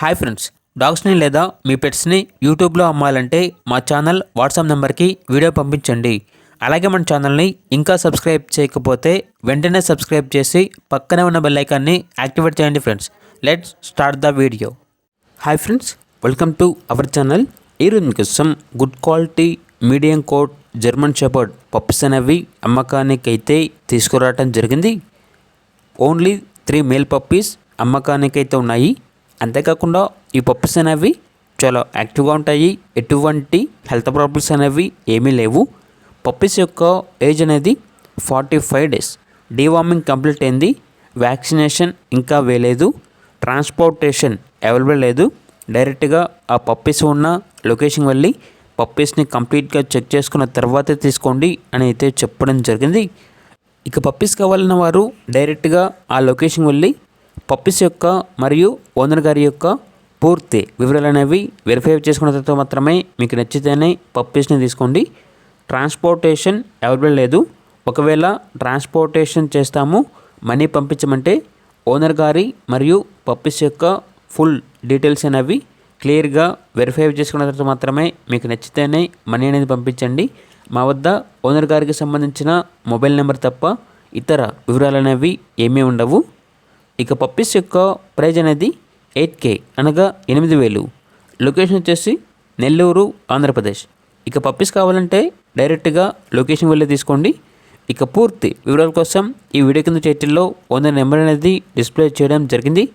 Hi friends, డాగ్స్ని లేదా మీ పెట్స్ని యూట్యూబ్లో అమ్మాలంటే మా ఛానల్ వాట్సాప్ నెంబర్కి వీడియో పంపించండి. అలాగే మన ఛానల్ని ఇంకా సబ్స్క్రైబ్ చేయకపోతే వెంటనే సబ్స్క్రైబ్ చేసి పక్కనే ఉన్న బెల్ ఐకాన్ని యాక్టివేట్ చేయండి friends. Let's start the video. Hi friends, welcome to our channel. ఈరోజు మీకోసం good quality medium coat German shepherd pups అనేవి అమ్మకానికి అయితే తీసుకురావడం జరిగింది. ఓన్లీ 3 మేల్ పప్పీస్ అమ్మకానికి అయితే ఉన్నాయి. అంతేకాకుండా ఈ పప్పీస్ అనేవి చాలా యాక్టివ్గా ఉంటాయి. ఎటువంటి హెల్త్ ప్రాబ్లమ్స్ అనేవి ఏమీ లేవు. పప్పీస్ యొక్క ఏజ్ అనేది 45 డేస్. డీవార్మింగ్ కంప్లీట్ అయింది. వ్యాక్సినేషన్ ఇంకా వేయలేదు. ట్రాన్స్పోర్టేషన్ అవైలబుల్ లేదు. డైరెక్ట్గా ఆ పప్పీస్ ఉన్న లొకేషన్ వెళ్ళి పప్పీస్ని కంప్లీట్గా చెక్ చేసుకున్న తర్వాతే తీసుకోండి అని అయితే చెప్పడం జరిగింది. ఇక పప్పీస్ కావాలన్న వారు డైరెక్ట్గా ఆ లొకేషన్ వెళ్ళి పప్పీస్ యొక్క మరియు ఓనర్ గారి యొక్క పూర్తి వివరాలు అనేవి వెరిఫై చేసుకున్న తర్వాత మాత్రమే మీకు నచ్చితేనే పప్పీస్ని తీసుకోండి. ట్రాన్స్పోర్టేషన్ అవైలబుల్ లేదు. ఒకవేళ ట్రాన్స్పోర్టేషన్ చేస్తాము, మనీ పంపించమంటే ఓనర్ గారి మరియు పప్పీస్ యొక్క ఫుల్ డీటెయిల్స్ అనేవి క్లియర్గా వెరిఫై చేసుకున్న తర్వాత మాత్రమే మీకు నచ్చితేనే మనీ అనేది పంపించండి. మా వద్ద ఓనర్ గారికి సంబంధించిన మొబైల్ నెంబర్ తప్ప ఇతర వివరాలు అనేవి ఏమీ ఉండవు. ఇక పప్పీస్ యొక్క ప్రైజ్ అనేది 8K అనగా 8,000. లొకేషన్ వచ్చేసి నెల్లూరు, ఆంధ్రప్రదేశ్. ఇక పప్పీస్ కావాలంటే డైరెక్ట్గా లొకేషన్ వెళ్ళి తీసుకోండి. ఇక పూర్తి వివరాల కోసం ఈ వీడియో కింద టైటిల్లో ఓనర్ నెంబర్ అనేది డిస్ప్లే చేయడం జరిగింది.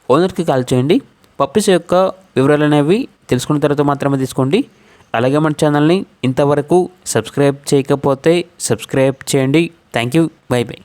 ఓనర్కి కాల్ చేయండి. పప్పీస్ యొక్క వివరాలు అనేవి తెలుసుకున్న తర్వాత మాత్రమే తీసుకోండి. అలాగే మన ఛానల్ని ఇంతవరకు సబ్స్క్రైబ్ చేయకపోతే సబ్స్క్రైబ్ చేయండి. Thank you. By by.